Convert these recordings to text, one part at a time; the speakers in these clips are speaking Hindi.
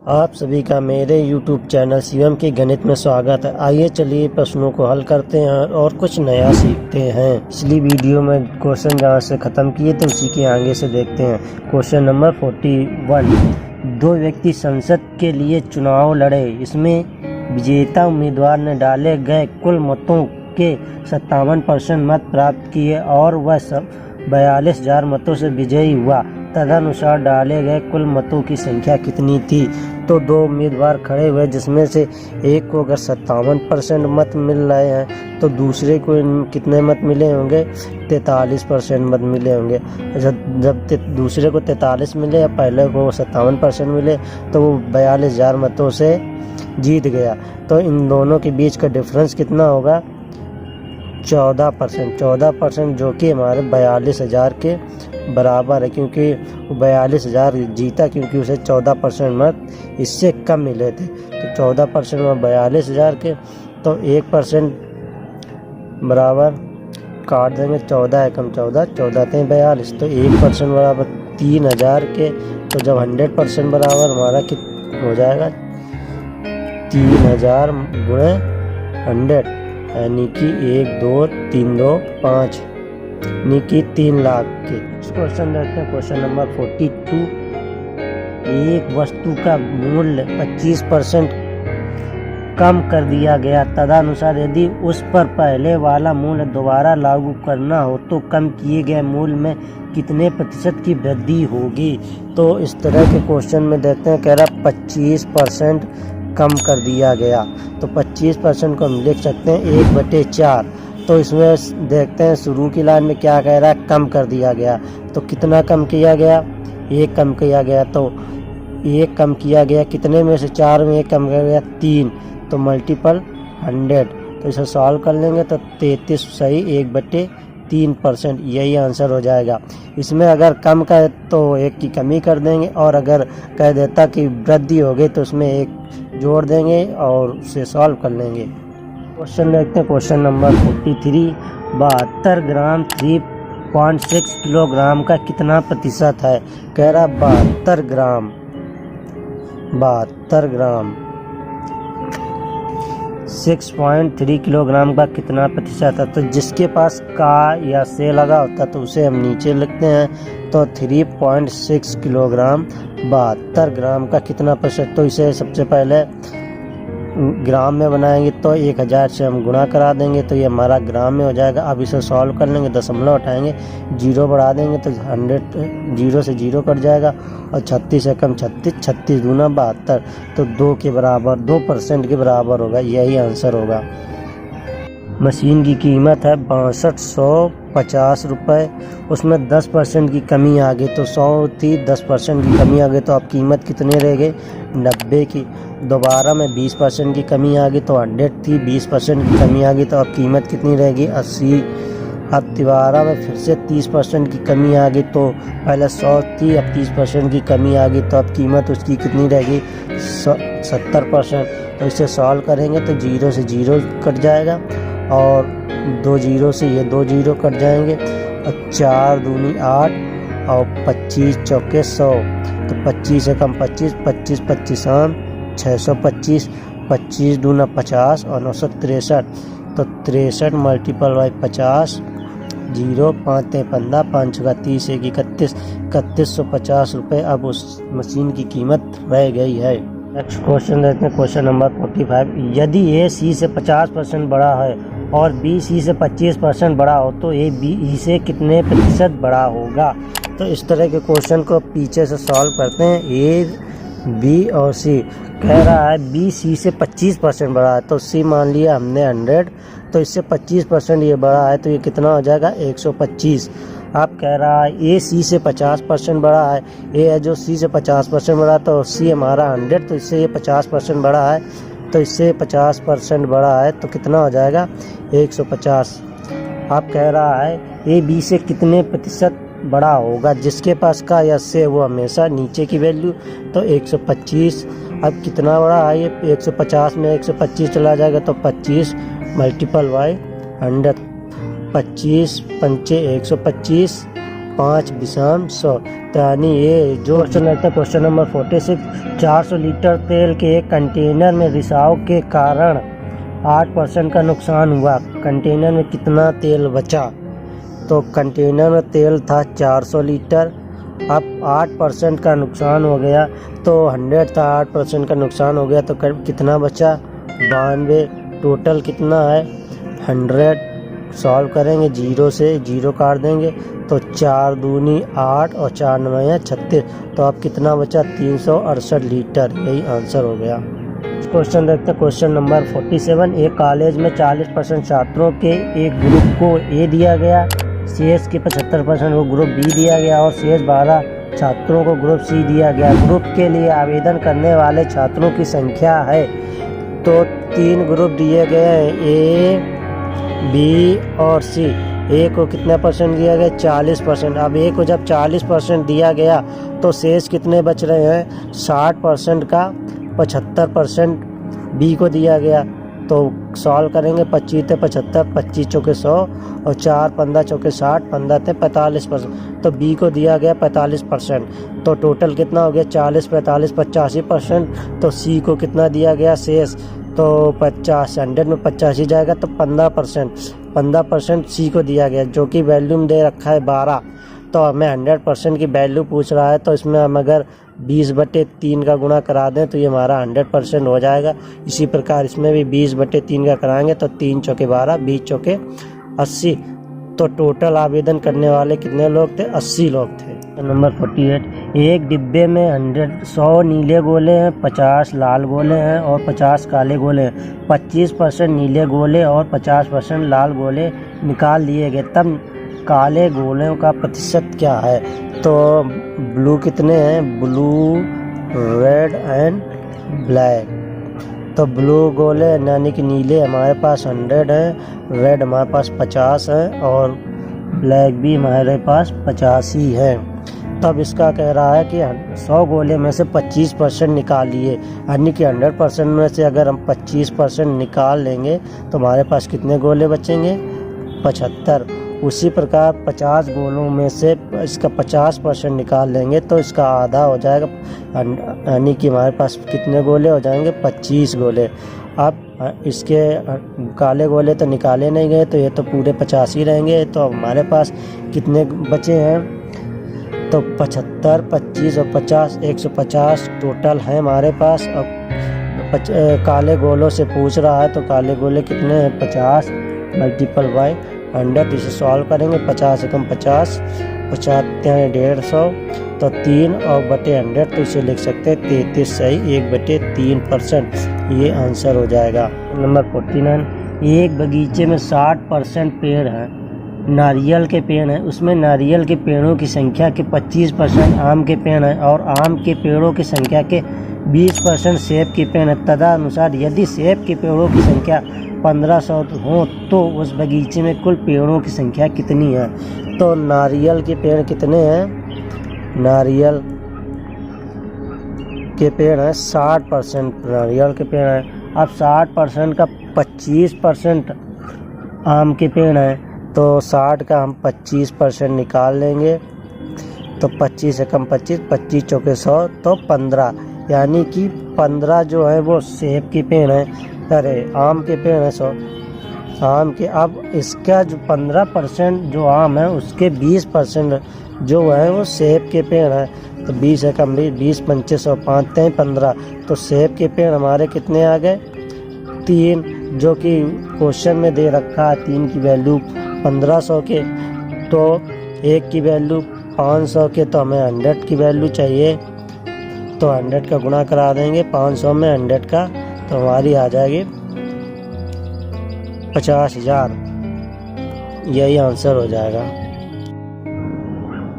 आप सभी का मेरे YouTube चैनल शिवम के गणित में स्वागत है। आइए चलिए प्रश्नों को हल करते हैं और कुछ नया सीखते हैं। पिछली वीडियो में क्वेश्चन जहाँ से ख़त्म किए थे उसी के आगे से देखते हैं। Question number 41। दो व्यक्ति संसद के लिए चुनाव लड़े। इसमें विजेता उम्मीदवार ने डाले गए कुल मतों के 57% मत प्राप्त किए और वह 42,000 मतों से विजयी हुआ। तदनुसार डाले गए कुल मतों की संख्या कितनी थी? तो दो उम्मीदवार खड़े हुए जिसमें से एक को अगर 57% मत मिल रहे हैं तो दूसरे को कितने मत मिले होंगे? 43% मत मिले होंगे। जब दूसरे को 43 मिले या पहले को 57% मिले तो वो 42,000 मतों से जीत गया। तो इन दोनों के बीच का डिफरेंस कितना होगा? 14%, जो कि हमारे 42,000 के बराबर है, क्योंकि 42,000 जीता क्योंकि उसे 14% मत इससे कम मिले थे। तो 14% में 42,000 के, तो 1% बराबर काट देंगे। 14 एकम 14, 14 × 42, तो 1% बराबर 3,000 के। तो जब 100% बराबर हमारा कितना हो जाएगा? 3,000 गुणे 100, यानी कि 1 2 3 2 5, यानी कि 3 लाख के। क्वेश्चन देखते हैं। Question number 42। एक वस्तु का मूल्य 25% कम कर दिया गया। तदनुसार यदि उस पर पहले वाला मूल्य दोबारा लागू करना हो तो कम किए गए मूल्य में कितने प्रतिशत की वृद्धि होगी? तो इस तरह के क्वेश्चन में देखते हैं, कह रहा 25% कम कर दिया गया। तो 25% को हम लिख सकते हैं 1/4। तो इसमें देखते हैं शुरू की लाइन में क्या कह रहा है? कम कर दिया गया। तो कितना कम किया गया? 1 कम किया गया। तो 1 कम किया गया कितने में से? 4 में 1 कम किया गया 3, तो मल्टीपल 100। तो इसे सॉल्व कर लेंगे तो 33 सही 1/3%, यही आंसर हो जाएगा। इसमें अगर कम का तो 1 की कमी कर देंगे, और अगर कह देता कि वृद्धि हो गई तो उसमें 1 जोड़ देंगे और उसे सॉल्व कर लेंगे। क्वेश्चन देखते हैं। Question number 43। 72 ग्राम 3.6 किलोग्राम का कितना प्रतिशत है? कह रहा 72 ग्राम 6.3 किलोग्राम का कितना प्रतिशत है? तो जिसके पास का या से लगा होता तो उसे हम नीचे लिखते हैं। तो 3.6 किलोग्राम 72 ग्राम का कितना प्रतिशत? तो इसे सबसे पहले ग्राम में बनाएंगे तो 1000 से हम गुणा करा देंगे तो ये हमारा ग्राम में हो जाएगा। अब इसे सॉल्व कर लेंगे, दशमलव हटाएंगे, 0 बढ़ा देंगे तो 100 0 से 0 कट जाएगा, और 36 एकम 36, 36 दूना 72, तो 2 के बराबर 2% के बराबर होगा, यही आंसर होगा। मशीन की कीमत है 6250 रुपये। उसमें 10% की कमी आ गई तो 100 थी, 10% की कमी आ गई तो अब कीमत कितने रह गए? 90 की। दोबारा में 20% की कमी आ गई तो 100 थी, 20% की कमी आ गई तो अब कीमत कितनी रहेगी? 80। अब दोबारा में फिर से 30% की कमी आ गई तो पहले 100 थी, अब 30% की कमी आ गई तो अब कीमत उसकी कितनी रहेगी? 70%। तो इसे सॉल्व करेंगे तो 0 से 0 कट जाएगा, और 2 0 से ये 2 0 कट जाएंगे, और 4 दूनी 8, और 25 चौके 100, तो 25 एकम 25, 25 25 625, 25 दूना 50, और 9 63, तो 63 मल्टीपल बाई 50, 0 5 × 15, 5 × 30, 1 31, 3150 रुपये अब उस मशीन की कीमत रह गई है। नेक्स्ट क्वेश्चन देखते हैं। Question number 45। यदि ए सी से 50% बड़ा है और बी सी से 25% बड़ा हो तो ए बी ई से कितने प्रतिशत बड़ा होगा? तो इस तरह के क्वेश्चन को पीछे से सॉल्व करते हैं। ए बी और सी कह रहा है बी सी से 25% बड़ा है, तो सी मान लिया हमने 100, तो इससे 25% ये बड़ा है तो ये कितना हो जाएगा? 125। आप कह रहा है ए सी से 50% बड़ा है, ए है जो सी से 50% बड़ा, तो सी हमारा 100, तो इससे ये 50% बड़ा है, तो इससे 50% बड़ा है तो कितना हो जाएगा? 150। आप कह रहा है ए बी से कितने प्रतिशत बड़ा होगा? जिसके पास का या से वो हमेशा नीचे की वैल्यू, तो 125। अब कितना बड़ा है ये? 150 में 125 चला जाएगा तो 25 मल्टीपल बाई 100, 25 पंचे 125, 5.100। तो यानी ये जो क्वेश्चन रहता है क्वेश्चन नंबर 46, 400 लीटर तेल के एक कंटेनर में रिसाव के कारण 8% का नुकसान हुआ, कंटेनर में कितना तेल बचा? तो कंटेनर में तेल था 400 लीटर, अब 8% का नुकसान हो गया, तो 100 था, 8% का नुकसान हो गया तो कितना बचा? 92। टोटल कितना है? 100। सॉल्व करेंगे, 0 से 0 काट देंगे तो 4 दूनी 8 और 4 9 36। तो अब कितना बचा? 368 लीटर। यही आंसर हो गया। क्वेश्चन देखते हैं क्वेश्चन नंबर 47, एक कॉलेज में 40% छात्रों के एक ग्रुप को ए दिया गया, शेष के 75% को ग्रुप बी दिया गया और शेष 12 छात्रों को ग्रुप सी दिया गया। ग्रुप के लिए आवेदन करने वाले छात्रों की संख्या है, तो 3 ग्रुप दिए गए हैं, ए बी और सी। ए को कितना परसेंट दिया गया? 40%। अब ए को जब 40% दिया गया तो शेष कितने बच रहे हैं? 60% का 75% बी को दिया गया। तो सॉल्व करेंगे, 25 × 75, 25 चौके 100 और 4 15 चौके 60, 15 × 45%। तो बी को दिया गया 45%। तो टोटल कितना हो गया? 40 45 85%। तो सी को कितना दिया गया शेष? तो 50, 100 में 85 जाएगा तो 15% सी को दिया गया, जो कि वैल्यू में दे रखा है 12। तो हमें 100% की वैल्यू पूछ रहा है, तो इसमें हम अगर 20/3 का गुणा करा दें तो ये हमारा 100% हो जाएगा। इसी प्रकार इसमें भी 20/3 का कराएंगे तो 3 चौके 12, 20 चौके 80। तो टोटल आवेदन करने वाले कितने लोग थे? 80 लोग थे। नंबर 48, एक डिब्बे में 100 नीले गोले हैं, 50 लाल गोले हैं और 50 काले गोले हैं। 25% नीले गोले और 50% लाल गोले निकाल लिए गए, तब काले गोलों का प्रतिशत क्या है? तो ब्लू कितने हैं? Blue, red and black. तो ब्लू गोले यानी कि नीले हमारे पास 100 हैं, रेड हमारे पास 50 है और ब्लैक भी हमारे पास 50 ही है। तब इसका कह रहा है कि 100 गोले में से 25% निकालिए, यानी कि 100% में से अगर हम 25% निकाल लेंगे तो हमारे पास कितने गोले बचेंगे? 75। उसी प्रकार 50 गोलों में से इसका 50% निकाल लेंगे तो इसका आधा हो जाएगा, यानी कि हमारे पास कितने गोले हो जाएंगे? 25 गोले। अब इसके काले गोले तो निकाले नहीं गए, तो ये तो पूरे 50 ही रहेंगे। तो हमारे पास कितने बचे हैं? तो 75, 25 और 50, 150 टोटल है हमारे पास। अब काले गोलों से पूछ रहा है, तो काले गोले कितने हैं? 50 × 100। इसे सॉल्व करेंगे, 50 एकम 50, 50 हैं 150, तो 3 और बटे 100, तो इसे लिख सकते हैं 33 सही 1/3%। ये आंसर हो जाएगा। नंबर 49, एक बगीचे में 60% पेड़ हैं, नारियल के पेड़ हैं, उसमें नारियल के पेड़ों की संख्या के 25% आम के पेड़ हैं और आम के पेड़ों की संख्या के 20% सेब के पेड़ हैं। तदनुसार यदि सेब के पेड़ों की संख्या 1500 हो तो उस बगीचे में कुल पेड़ों की संख्या कितनी है? तो नारियल के पेड़ कितने हैं? नारियल के पेड़ हैं 60% नारियल के पेड़ हैं। अब 60% का 25% आम के पेड़ हैं, तो 60 का हम 25% निकाल लेंगे, तो 25 एकम 25, 25 चौके 100, तो 15, यानी कि 15 जो है वो सेब के पेड़ हैं, अरे आम के पेड़ हैं 100 आम के। अब इसका जो 15% जो आम है उसके 20% जो है वो सेब के पेड़ हैं, तो 20 एकम 20, 25 और 5 हैं 15। तो सेब के पेड़ हमारे कितने आ गए? 3, जो कि क्वेश्चन में दे रखा है 3 की वैल्यू 1500 के, तो 1 की वैल्यू 500 के, तो हमें 100 की वैल्यू चाहिए, तो 100 का गुणा करा देंगे 500 में 100 का, तो हमारी आ जाएगी 50,000। यही आंसर हो जाएगा।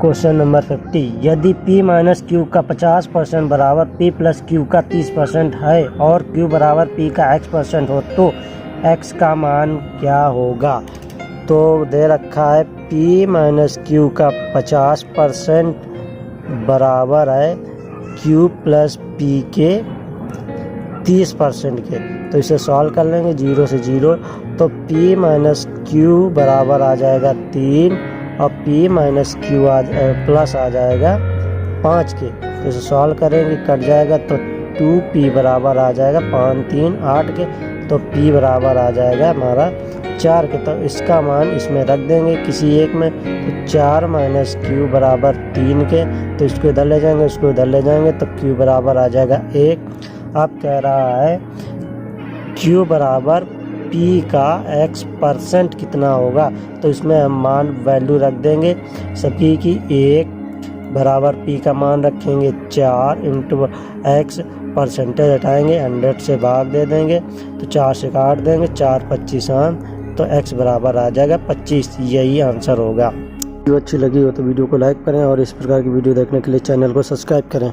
क्वेश्चन नंबर 50, यदि P माइनस Q का 50% बराबर P प्लस Q का 30% है और Q बराबर P का X% हो तो X का मान क्या होगा? तो दे रखा है P माइनस Q का 50% बराबर है Q प्लस P के 30% के, तो इसे सॉल्व कर लेंगे 0 से 0, तो P माइनस Q बराबर आ जाएगा 3 और p माइनस क्यू प्लस आ जाएगा 5 के। तो इसे सॉल्व करेंगे, कट जाएगा तो 2p बराबर आ जाएगा 5 3 8 के। तो p बराबर आ जाएगा हमारा 4 के। तो इसका मान इसमें रख देंगे किसी एक में। तो 4 माइनस क्यू बराबर 3 के। तो इसको इधर ले जाएंगे, इसको इधर ले जाएंगे, तो q बराबर आ जाएगा 1। अब कह रहा है q बराबर p का x% कितना होगा। तो इसमें हम मान वैल्यू रख देंगे सभी की। 1 बराबर p का मान रखेंगे 4 इंटू x, परसेंटेज हटाएंगे, 100 से भाग दे देंगे, तो 4 से काट देंगे, 4 25 तो x बराबर आ जाएगा 25। यही आंसर होगा। वीडियो अच्छी लगी हो तो वीडियो को लाइक करें और इस प्रकार की वीडियो देखने के लिए चैनल को सब्सक्राइब करें।